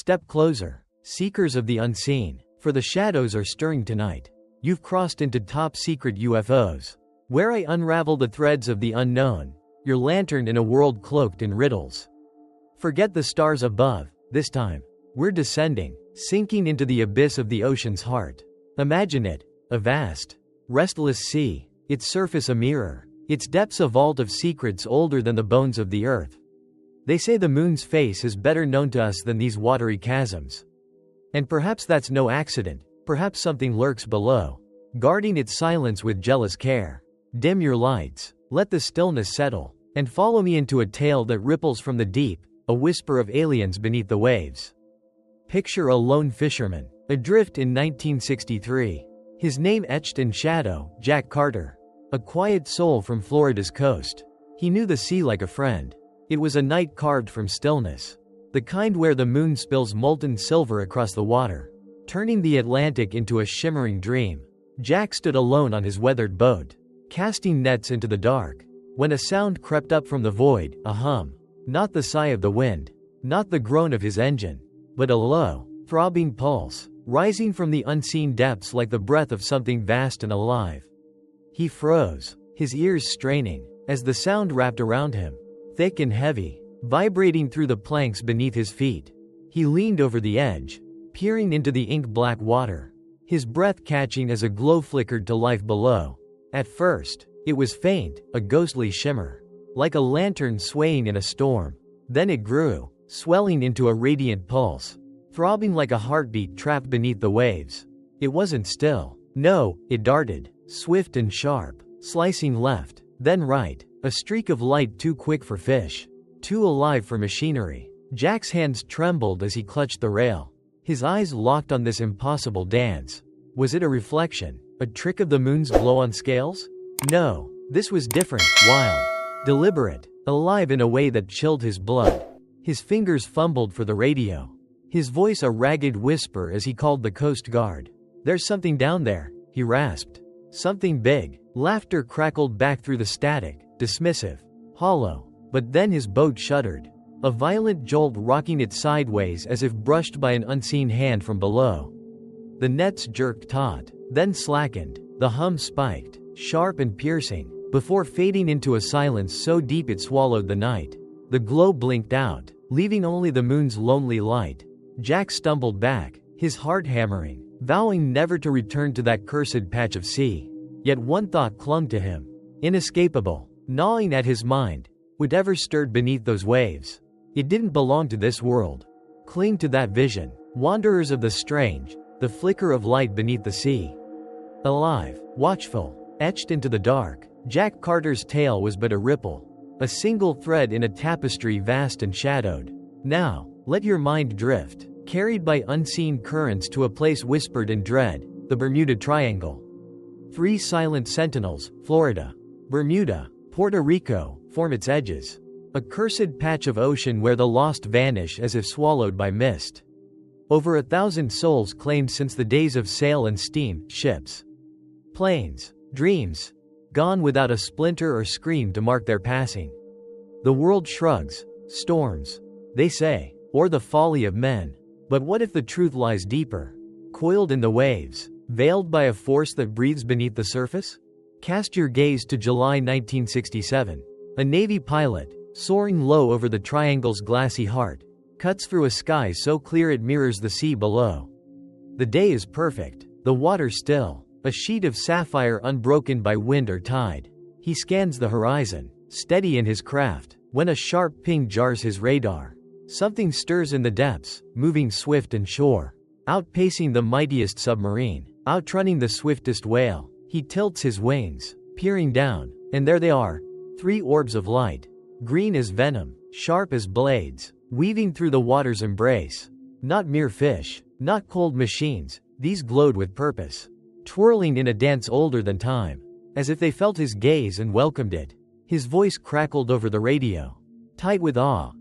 Step closer, seekers of the unseen, for the shadows are stirring tonight. You've crossed into top secret UFOs, where I unravel the threads of the unknown, your lantern in a world cloaked in riddles. Forget the stars above, this time. We're descending, sinking into the abyss of the ocean's heart. Imagine it, a vast, restless sea, its surface a mirror, its depths a vault of secrets older than the bones of the earth. They say the moon's face is better known to us than these watery chasms. And perhaps that's no accident, perhaps something lurks below, guarding its silence with jealous care. Dim your lights, let the stillness settle, and follow me into a tale that ripples from the deep, a whisper of aliens beneath the waves. Picture a lone fisherman, adrift in 1963. His name etched in shadow, Jack Carter. A quiet soul from Florida's coast. He knew the sea like a friend. It was a night carved from stillness. The kind where the moon spills molten silver across the water, turning the Atlantic into a shimmering dream. Jack stood alone on his weathered boat, casting nets into the dark, when a sound crept up from the void, a hum. Not the sigh of the wind, not the groan of his engine, but a low, throbbing pulse, rising from the unseen depths like the breath of something vast and alive. He froze, his ears straining, as the sound wrapped around him, thick and heavy, vibrating through the planks beneath his feet. He leaned over the edge, peering into the ink-black water, his breath catching as a glow flickered to life below. At first, it was faint, a ghostly shimmer, like a lantern swaying in a storm. Then it grew, swelling into a radiant pulse, throbbing like a heartbeat trapped beneath the waves. It wasn't still. No, it darted, swift and sharp, slicing left, then right, a streak of light too quick for fish, too alive for machinery. Jack's hands trembled as he clutched the rail, his eyes locked on this impossible dance. Was it a reflection, a trick of the moon's glow on scales? No, this was different, wild, deliberate, alive in a way that chilled his blood. His fingers fumbled for the radio, his voice a ragged whisper as he called the Coast Guard. "There's something down there," he rasped. "Something big." Laughter crackled back through the static, dismissive, hollow. But then his boat shuddered, a violent jolt rocking it sideways as if brushed by an unseen hand from below. The nets jerked taut, then slackened. The hum spiked, sharp and piercing, before fading into a silence so deep it swallowed the night. The glow blinked out, leaving only the moon's lonely light. Jack stumbled back, his heart hammering, vowing never to return to that cursed patch of sea. Yet one thought clung to him, inescapable, gnawing at his mind. Whatever stirred beneath those waves, it didn't belong to this world. Cling to that vision, wanderers of the strange, the flicker of light beneath the sea. Alive, watchful, etched into the dark, Jack Carter's tale was but a ripple, a single thread in a tapestry vast and shadowed. Now, let your mind drift, carried by unseen currents to a place whispered in dread, the Bermuda Triangle. 3 silent sentinels, Florida, Bermuda, Puerto Rico, form its edges. A cursed patch of ocean where the lost vanish as if swallowed by mist. Over 1,000 souls claimed since the days of sail and steam ships. Planes, dreams, gone without a splinter or scream to mark their passing. The world shrugs. Storms, they say, or the folly of men. But what if the truth lies deeper, coiled in the waves, veiled by a force that breathes beneath the surface? Cast your gaze to July 1967. A Navy pilot, soaring low over the triangle's glassy heart, cuts through a sky so clear it mirrors the sea below. The day is perfect, the water still, a sheet of sapphire unbroken by wind or tide. He scans the horizon, steady in his craft, when a sharp ping jars his radar. Something stirs in the depths, moving swift and sure, outpacing the mightiest submarine, outrunning the swiftest whale. He tilts his wings, peering down, and there they are, 3 orbs of light, green as venom, sharp as blades, weaving through the water's embrace. Not mere fish, not cold machines, these glowed with purpose, twirling in a dance older than time, as if they felt his gaze and welcomed it. His voice crackled over the radio, tight with awe.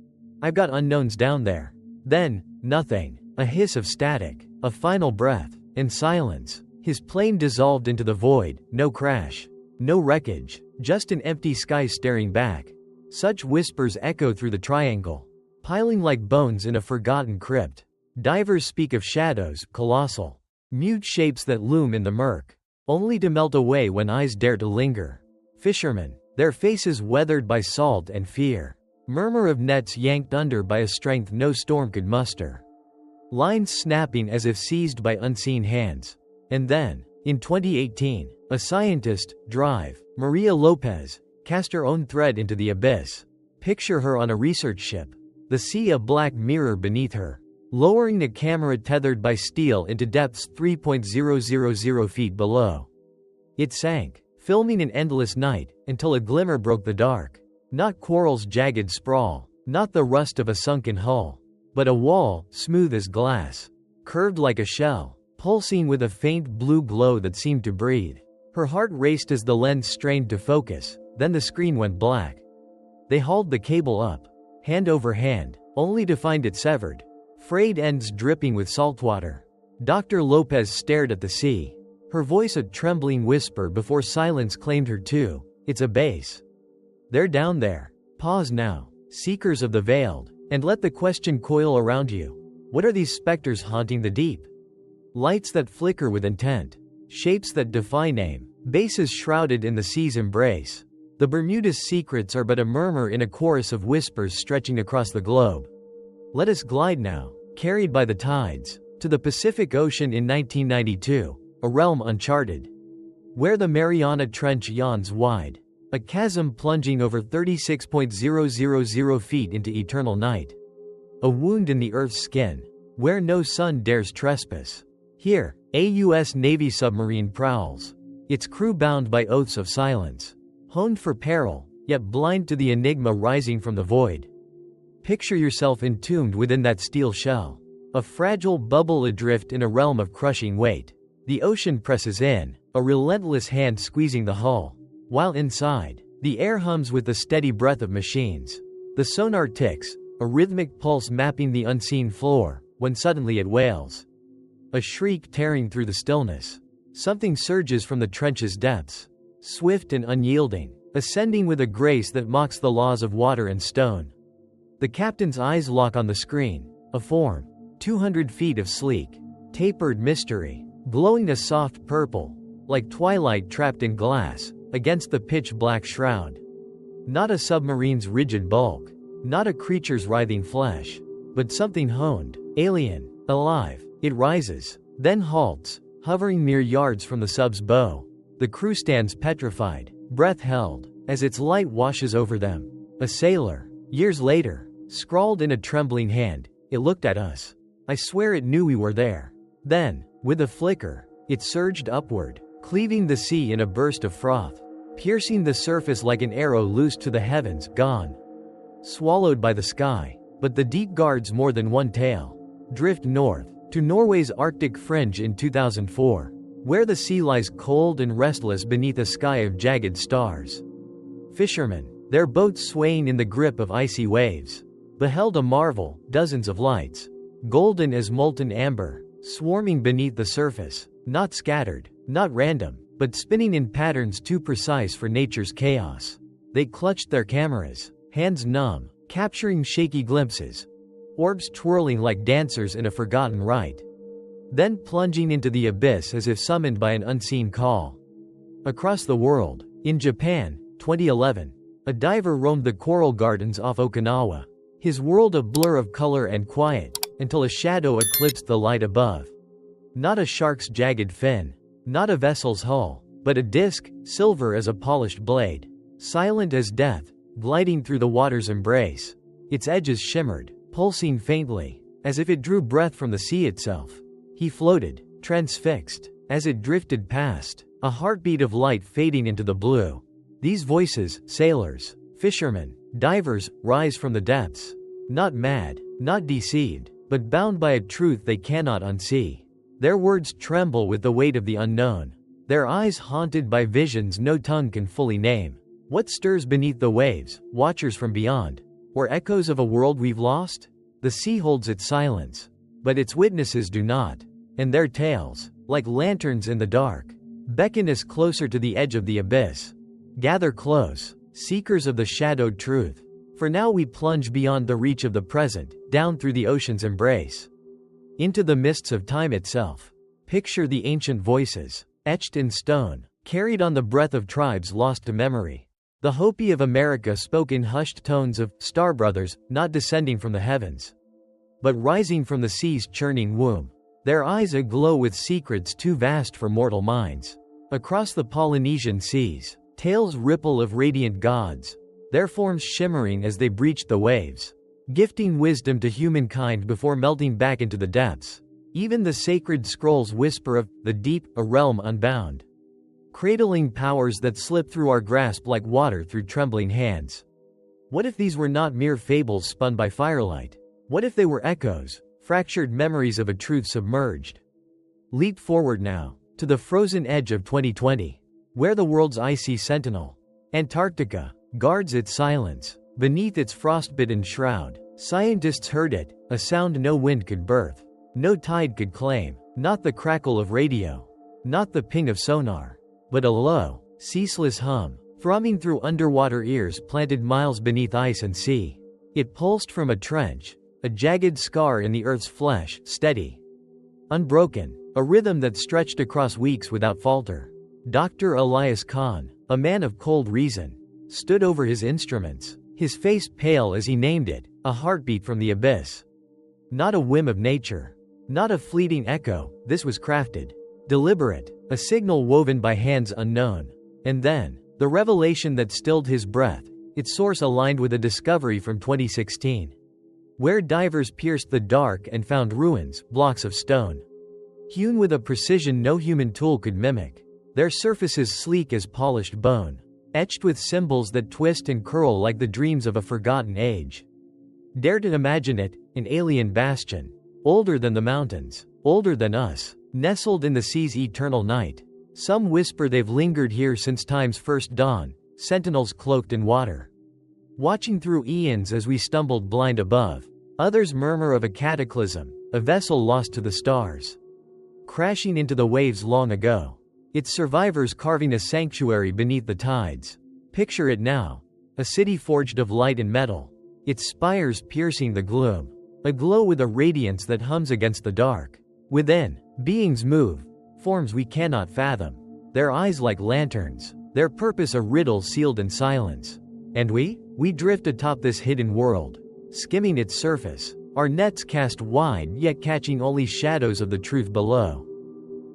"I've got unknowns down there." Then, nothing, a hiss of static, a final breath, and silence. His plane dissolved into the void, no crash, no wreckage, just an empty sky staring back. Such whispers echoed through the triangle, piling like bones in a forgotten crypt. Divers speak of shadows, colossal, mute shapes that loom in the murk, only to melt away when eyes dare to linger. Fishermen, their faces weathered by salt and fear, murmur of nets yanked under by a strength no storm could muster. Lines snapping as if seized by unseen hands. And then, in 2018, a scientist, Drive, Maria Lopez, cast her own thread into the abyss. Picture her on a research ship. The sea a black mirror beneath her, lowering the camera tethered by steel into depths 3,000 feet below. It sank, filming an endless night, until a glimmer broke the dark. Not coral's jagged sprawl, not the rust of a sunken hull, but a wall, smooth as glass, curved like a shell, pulsing with a faint blue glow that seemed to breathe. Her heart raced as the lens strained to focus, then the screen went black. They hauled the cable up, hand over hand, only to find it severed, frayed ends dripping with saltwater. Dr. Lopez stared at the sea, her voice a trembling whisper before silence claimed her too. It's a base. They're down there. Pause now, seekers of the veiled, and let the question coil around you. What are these specters haunting the deep? Lights that flicker with intent, shapes that defy name, bases shrouded in the sea's embrace. The Bermuda's secrets are but a murmur in a chorus of whispers stretching across the globe. Let us glide now, carried by the tides, to the Pacific Ocean in 1992, a realm uncharted. Where the Mariana Trench yawns wide, a chasm plunging over 36,000 feet into eternal night. A wound in the Earth's skin, where no sun dares trespass. Here, a U.S. Navy submarine prowls, its crew bound by oaths of silence. Honed for peril, yet blind to the enigma rising from the void. Picture yourself entombed within that steel shell, a fragile bubble adrift in a realm of crushing weight. The ocean presses in, a relentless hand squeezing the hull, while inside, the air hums with the steady breath of machines. The sonar ticks, a rhythmic pulse mapping the unseen floor, when suddenly it wails. A shriek tearing through the stillness. Something surges from the trench's depths. Swift and unyielding, ascending with a grace that mocks the laws of water and stone. The captain's eyes lock on the screen, a form, 200 feet of sleek, tapered mystery, glowing a soft purple, like twilight trapped in glass, against the pitch-black shroud. Not a submarine's rigid bulk, not a creature's writhing flesh, but something honed, alien, alive. It rises, then halts, hovering mere yards from the sub's bow. The crew stands petrified, breath held, as its light washes over them. A sailor, years later, scrawled in a trembling hand, it looked at us. I swear it knew we were there. Then, with a flicker, it surged upward, cleaving the sea in a burst of froth, piercing the surface like an arrow loosed to the heavens, gone. Swallowed by the sky, but the deep guards more than one tale. Drift north, to Norway's Arctic fringe in 2004. Where the sea lies cold and restless beneath a sky of jagged stars. Fishermen, their boats swaying in the grip of icy waves, beheld a marvel, dozens of lights, golden as molten amber, swarming beneath the surface, not scattered, not random, but spinning in patterns too precise for nature's chaos. They clutched their cameras, hands numb, capturing shaky glimpses, orbs twirling like dancers in a forgotten rite. Then plunging into the abyss as if summoned by an unseen call. Across the world, in Japan, 2011, a diver roamed the coral gardens off Okinawa, his world a blur of color and quiet, until a shadow eclipsed the light above. Not a shark's jagged fin, not a vessel's hull, but a disk, silver as a polished blade, silent as death, gliding through the water's embrace. Its edges shimmered, pulsing faintly, as if it drew breath from the sea itself. He floated, transfixed, as it drifted past, a heartbeat of light fading into the blue. These voices, sailors, fishermen, divers, rise from the depths. Not mad, not deceived, but bound by a truth they cannot unsee. Their words tremble with the weight of the unknown. Their eyes haunted by visions no tongue can fully name. What stirs beneath the waves, watchers from beyond? Or echoes of a world we've lost? The sea holds its silence, but its witnesses do not. And their tales, like lanterns in the dark, beckon us closer to the edge of the abyss. Gather close, seekers of the shadowed truth. For now we plunge beyond the reach of the present, down through the ocean's embrace. into the mists of time itself. Picture the ancient voices, etched in stone, carried on the breath of tribes lost to memory. The Hopi of America spoke in hushed tones of star brothers, not descending from the heavens, but rising from the sea's churning womb, their eyes aglow with secrets too vast for mortal minds. Across the Polynesian seas, tales ripple of radiant gods, their forms shimmering as they breached the waves, gifting wisdom to humankind before melting back into the depths. Even the sacred scrolls whisper of the deep, a realm unbound, cradling powers that slip through our grasp like water through trembling hands. What if these were not mere fables spun by firelight? What if they were echoes, fractured memories of a truth submerged? Leap forward now, to the frozen edge of 2020, where the world's icy sentinel, Antarctica, guards its silence. Beneath its frostbitten shroud, scientists heard it, a sound no wind could birth, no tide could claim, not the crackle of radio, not the ping of sonar, but a low, ceaseless hum, thrumming through underwater ears planted miles beneath ice and sea. It pulsed from a trench, a jagged scar in the Earth's flesh, steady, unbroken, a rhythm that stretched across weeks without falter. Dr. Elias Khan, a man of cold reason, stood over his instruments, his face pale as he named it, a heartbeat from the abyss. Not a whim of nature, not a fleeting echo, this was crafted, deliberate, a signal woven by hands unknown. And then, the revelation that stilled his breath, its source aligned with a discovery from 2016. Where divers pierced the dark and found ruins, blocks of stone, hewn with a precision no human tool could mimic, their surfaces sleek as polished bone, etched with symbols that twist and curl like the dreams of a forgotten age. Dare to imagine it, an alien bastion, older than the mountains, older than us, nestled in the sea's eternal night. Some whisper they've lingered here since time's first dawn, sentinels cloaked in water, watching through eons as we stumbled blind above. Others murmur of a cataclysm, a vessel lost to the stars, crashing into the waves long ago, its survivors carving a sanctuary beneath the tides. Picture it now, a city forged of light and metal, its spires piercing the gloom, aglow with a radiance that hums against the dark. Within, beings move, forms we cannot fathom, their eyes like lanterns, their purpose a riddle sealed in silence. And we drift atop this hidden world, skimming its surface, our nets cast wide yet catching only shadows of the truth below.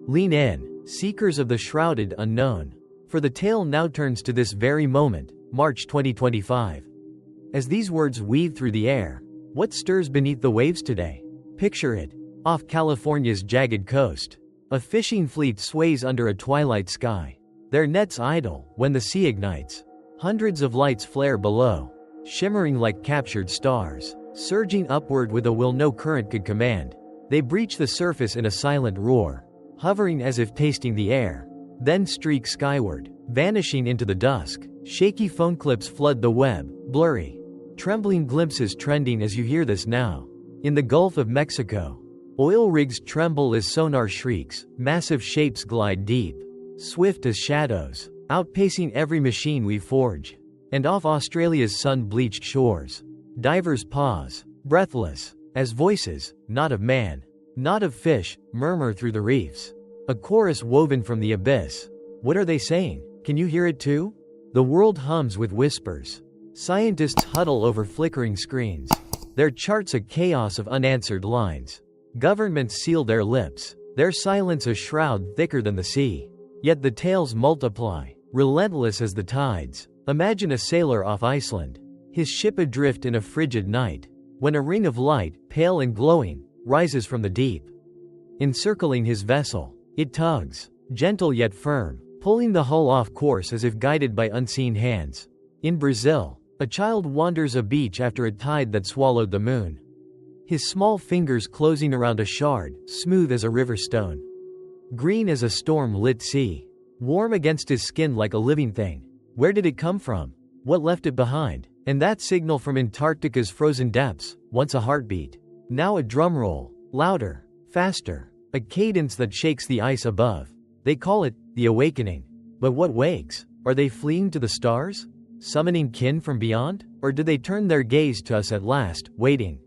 Lean in, seekers of the shrouded unknown, for the tale now turns to this very moment, March 2025. As these words weave through the air, what stirs beneath the waves today? Picture it, off California's jagged coast. A fishing fleet sways under a twilight sky, their nets idle when the sea ignites. Hundreds of lights flare below, shimmering like captured stars, surging upward with a will no current could command. They breach the surface in a silent roar, hovering as if tasting the air, then streak skyward, vanishing into the dusk. Shaky phone clips flood the web, blurry, trembling glimpses trending as you hear this now. In the Gulf of Mexico, oil rigs tremble as sonar shrieks, massive shapes glide deep, swift as shadows, outpacing every machine we forge. And off Australia's sun-bleached shores, divers pause, breathless, as voices, not of man, not of fish, murmur through the reefs. A chorus woven from the abyss. What are they saying? Can you hear it too? The world hums with whispers. Scientists huddle over flickering screens, their charts a chaos of unanswered lines. Governments seal their lips, their silence a shroud thicker than the sea. Yet the tales multiply, relentless as the tides. Imagine a sailor off Iceland, his ship adrift in a frigid night, when a ring of light, pale and glowing, rises from the deep. Encircling his vessel, it tugs, gentle yet firm, pulling the hull off course as if guided by unseen hands. In Brazil, a child wanders a beach after a tide that swallowed the moon, his small fingers closing around a shard, smooth as a river stone, green as a storm-lit sea, warm against his skin like a living thing. Where did it come from? What left it behind? And that signal from Antarctica's frozen depths, once a heartbeat, now a drumroll, louder, faster, a cadence that shakes the ice above. They call it the awakening. But what wakes? Are they fleeing to the stars? Summoning kin from beyond? Or do they turn their gaze to us at last, waiting?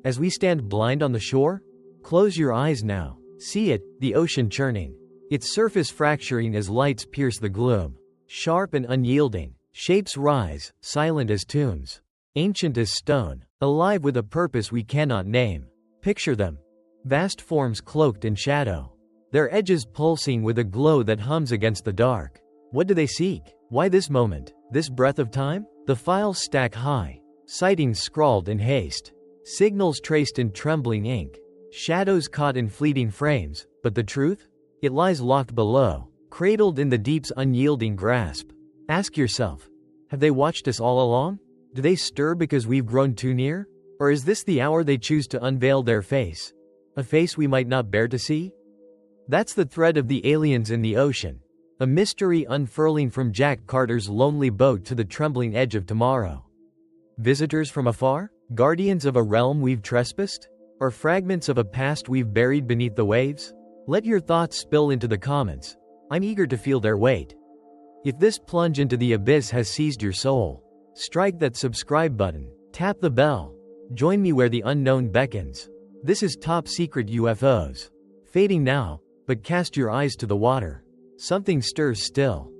As we stand blind on the shore, Close your eyes now. See it, the ocean churning. Its surface fracturing as lights pierce the gloom. Sharp and unyielding. Shapes rise, silent as tombs. Ancient as stone. Alive with a purpose we cannot name. Picture them. Vast forms cloaked in shadow. Their edges pulsing with a glow that hums against the dark. What do they seek? Why this moment? This breath of time? The files stack high. Sightings scrawled in haste. Signals traced in trembling ink. Shadows caught in fleeting frames. But the truth? It lies locked below, cradled in the deep's unyielding grasp. Ask yourself, have they watched us all along? Do they stir because we've grown too near? Or is this the hour they choose to unveil their face? A face we might not bear to see? That's the thread of the aliens in the ocean. A mystery unfurling from Jack Carter's lonely boat to the trembling edge of tomorrow. Visitors from afar? Guardians of a realm we've trespassed? Or fragments of a past we've buried beneath the waves? Let your thoughts spill into the comments. I'm eager to feel their weight. If this plunge into the abyss has seized your soul, strike that subscribe button, tap the bell. Join me where the unknown beckons. This is Top Secret UFOs. Fading now, but cast your eyes to the water. Something stirs still.